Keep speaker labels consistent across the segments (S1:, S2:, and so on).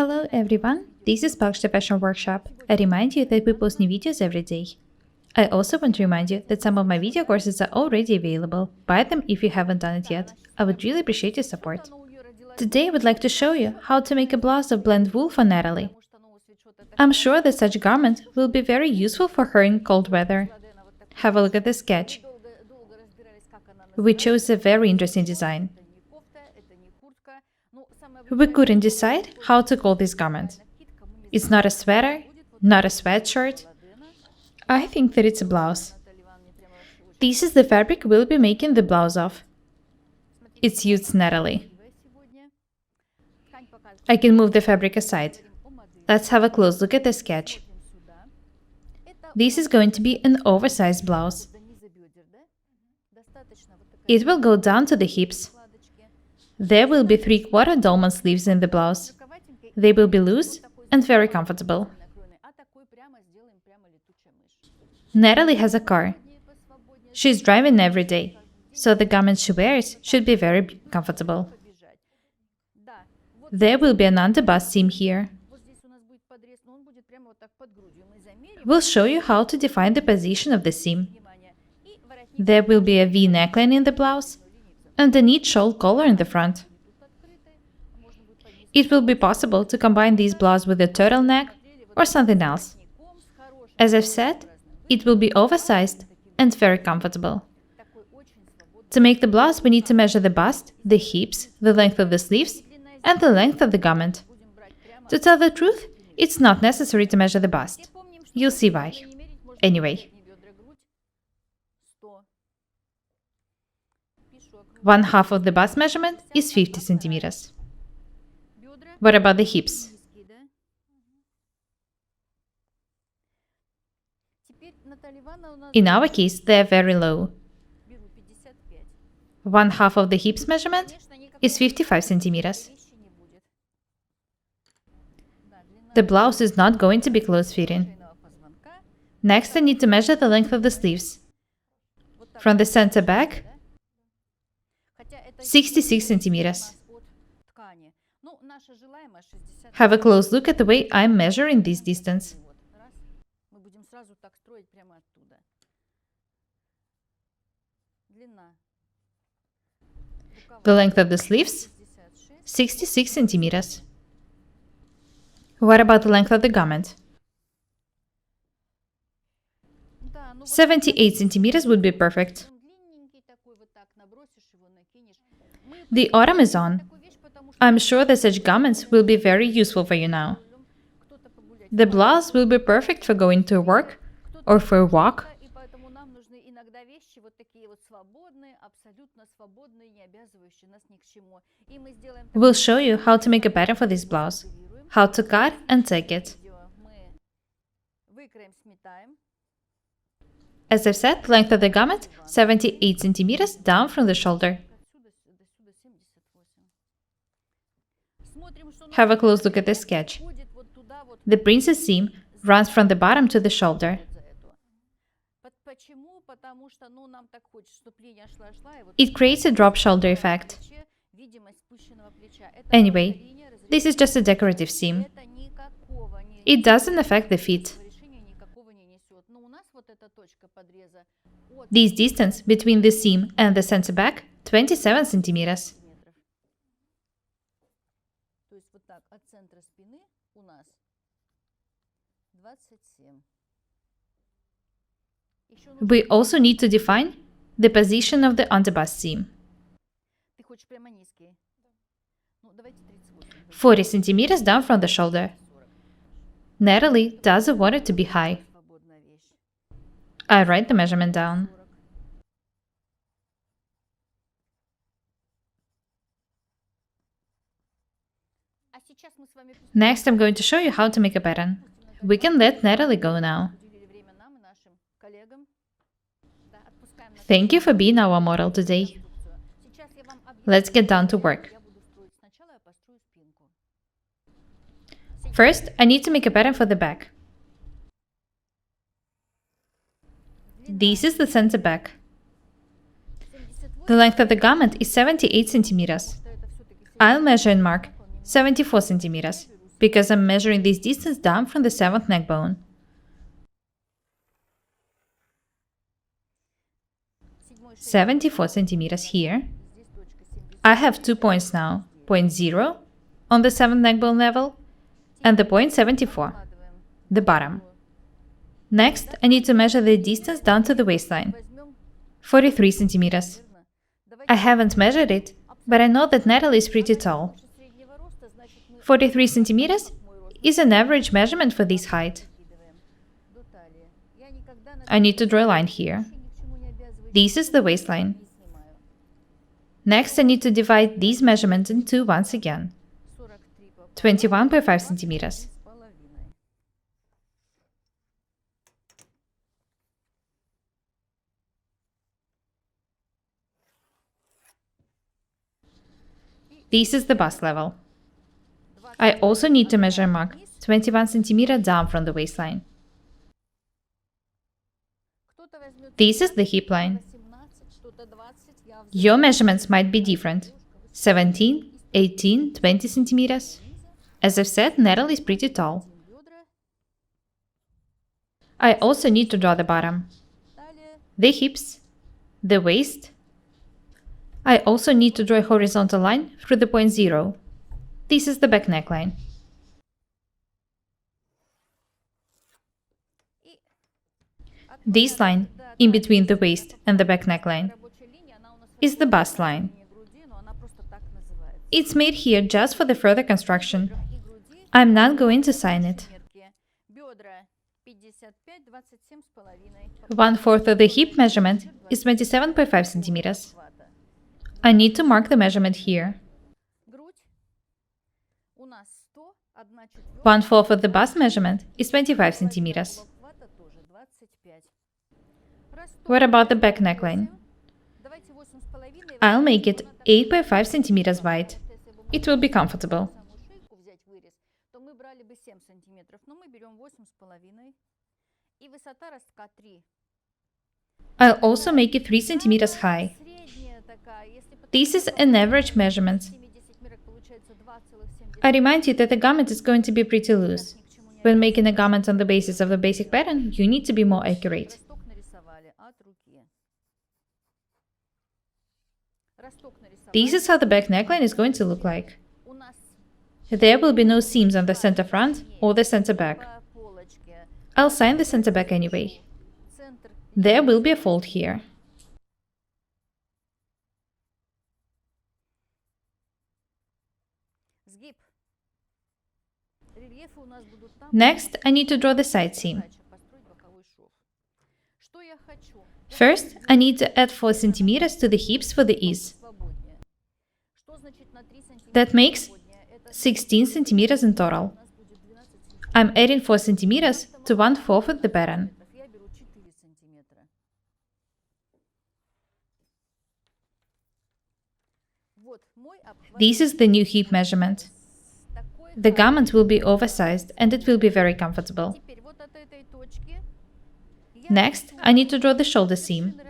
S1: Hello everyone, this is Paukshte Fashion Workshop. I remind you that we post new videos every day. I also want to remind you that some of my video courses are already available. Buy them if you haven't done it yet. I would really appreciate your support. Today I would like to show you how to make a blouse of blend wool for Nataly. I'm sure that such garment will be very useful for her in cold weather. Have a look at the sketch. We chose a very interesting design. We couldn't decide how to call this garment. It's not a sweater, not a sweatshirt. I think that it's a blouse. This is the fabric we'll be making the blouse of. It suits Nataly. I can move the fabric aside. Let's have a close look at the sketch. This is going to be an oversized blouse. It will go down to the hips. There will be 3/4 dolman sleeves in the blouse. They will be loose and very comfortable. Nataly has a car. She's driving every day, so the garment she wears should be very comfortable. There will be an underbust seam here. We'll show you how to define the position of the seam. There will be a V neckline in the blouse and a neat shawl collar in the front. It will be possible to combine this blouse with a turtleneck or something else. As I've said, it will be oversized and very comfortable. To make the blouse, we need to measure the bust, the hips, the length of the sleeves, and the length of the garment. To tell the truth, it's not necessary to measure the bust. You'll see why. Anyway, 1/2 of the bust measurement is 50 centimeters. What about the hips? In our case, they are very low. 1/2 of the hips measurement is 55 centimeters. The blouse is not going to be close-fitting. Next, I need to measure the length of the sleeves. From the center back, 66 centimeters. Have a close look at the way I'm measuring this distance. The length of the sleeves, 66 centimeters. What about the length of the garment? 78 centimeters would be perfect. The autumn is on. I'm sure that such garments will be very useful for you now. The blouse will be perfect for going to work or for a walk. We'll show you how to make a pattern for this blouse, how to cut and take it. As I've said, the length of the garment, 78 centimeters down from the shoulder. Have a close look at the sketch. The princess seam runs from the bottom to the shoulder. It creates a drop shoulder effect. Anyway, this is just a decorative seam. It doesn't affect the fit. This distance between the seam and the center back, 27 centimeters. We also need to define the position of the underbust seam. 40 centimeters down from the shoulder. Nataly doesn't want it to be high. I write the measurement down. Next, I'm going to show you how to make a pattern. We can let Nataly go now. Thank you for being our model today. Let's get down to work. First, I need to make a pattern for the back. This is the center back. The length of the garment is 78 centimeters. I'll measure and mark 74 centimeters. because I'm measuring this distance down from the 7th neck bone. "74 centimeters here. I have 2 points now, point 0 on the 7th neck bone level and the point 74, the bottom. Next, I need to measure the distance down to the waistline, 43 centimeters. I haven't measured it, but I know that Nataly is pretty tall. 43 centimeters is an average measurement for this height. I need to draw a line here. This is the waistline. Next, I need to divide these measurements in two once again. 21.5 centimeters. This is the bust level. I also need to measure and mark 21 centimeters down from the waistline. This is the hip line. Your measurements might be different. 17, 18, 20 centimeters. As I've said, Nataly is pretty tall. I also need to draw the bottom, the hips, the waist. I also need to draw a horizontal line through the point 0. This is the back neckline. This line, in between the waist and the back neckline, is the bust line. It's made here just for the further construction. I'm not going to sign it. 1/4 of the hip measurement is 27.5 centimeters. I need to mark the measurement here. 1/4 of the bust measurement is 25 centimeters. What about the back neckline? I'll make it 8.5 centimeters wide. It will be comfortable. I'll also make it 3 centimeters high. This is an average measurement. I remind you that the garment is going to be pretty loose. When making a garment on the basis of the basic pattern, you need to be more accurate. This is how the back neckline is going to look like. There will be no seams on the center front or the center back. I'll sign the center back anyway. There will be a fold here. Next, I need to draw the side seam. First, I need to add 4 centimeters to the hips for the ease. That makes 16 centimeters in total. I'm adding 4 centimeters to 1/4 of the pattern. This is the new hip measurement. The garment will be oversized and it will be very comfortable. Next, I need to draw the shoulder seam.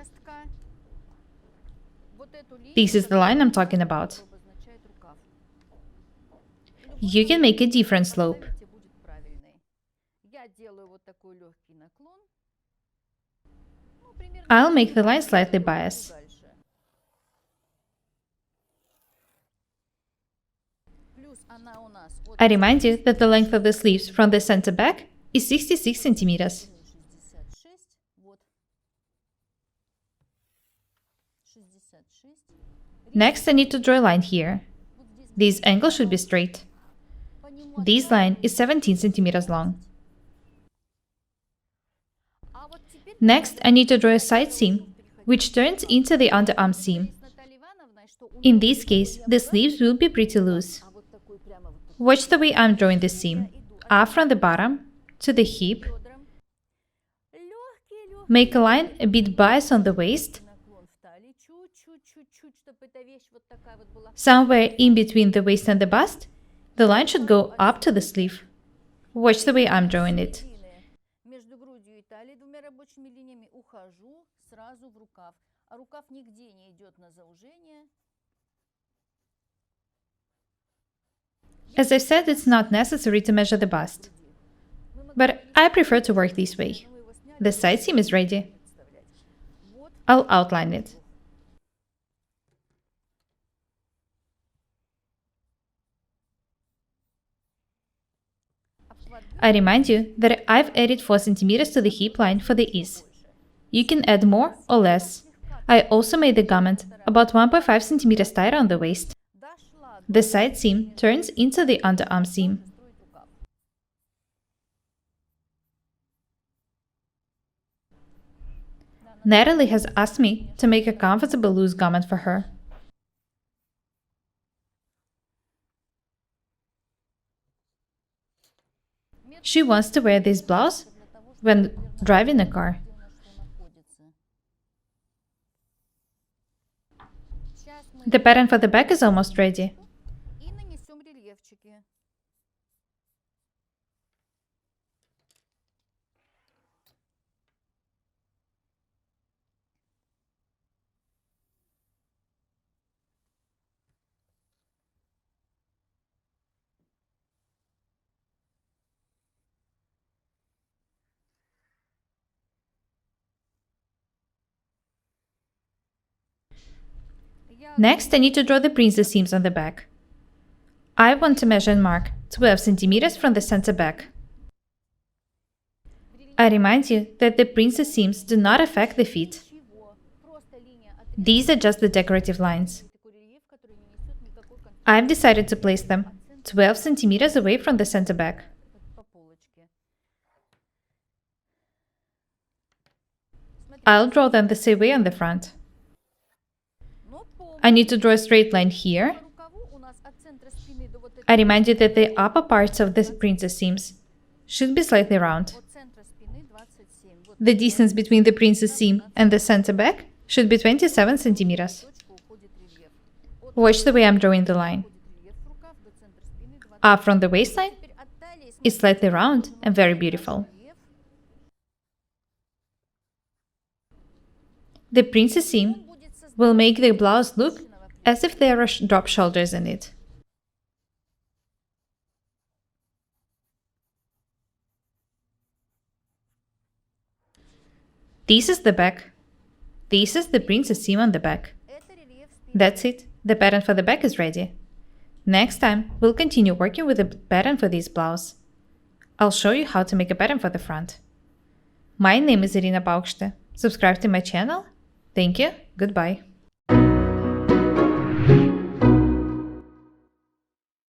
S1: This is the line I'm talking about. You can make a different slope. I'll make the line slightly biased. I remind you that the length of the sleeves from the center back is 66 centimeters. Next, I need to draw a line here. This angle should be straight. This line is 17 centimeters long. Next, I need to draw a side seam, which turns into the underarm seam. In this case, the sleeves will be pretty loose. Watch the way I'm drawing this seam. Up from the bottom to the hip. Make a line a bit biased on the waist. Somewhere in between the waist and the bust, the line should go up to the sleeve. Watch the way I'm drawing it. As I said, it's not necessary to measure the bust, but I prefer to work this way. The side seam is ready. I'll outline it. I remind you that I've added 4 cm to the hip line for the ease. You can add more or less. I also made the garment about 1.5 cm tighter on the waist. The side seam turns into the underarm seam. Nataly has asked me to make a comfortable loose garment for her. She wants to wear this blouse when driving a car. The pattern for the back is almost ready. Next, I need to draw the princess seams on the back. I want to measure and mark 12 cm from the center back. I remind you that the princess seams do not affect the feet. These are just the decorative lines. I've decided to place them 12 cm away from the center back. I'll draw them the same way on the front. I need to draw a straight line here. I remind you that the upper parts of the princess seams should be slightly round. The distance between the princess seam and the center back should be 27 centimeters. Watch the way I'm drawing the line. Up from the waistline, it's slightly round and very beautiful. The princess seam will make the blouse look as if there are drop shoulders in it. This is the back. This is the princess seam on the back. That's it. The pattern for the back is ready. Next time, we'll continue working with the pattern for this blouse. I'll show you how to make a pattern for the front. My name is Irina Paukshte. Subscribe to my channel. Thank you. Goodbye.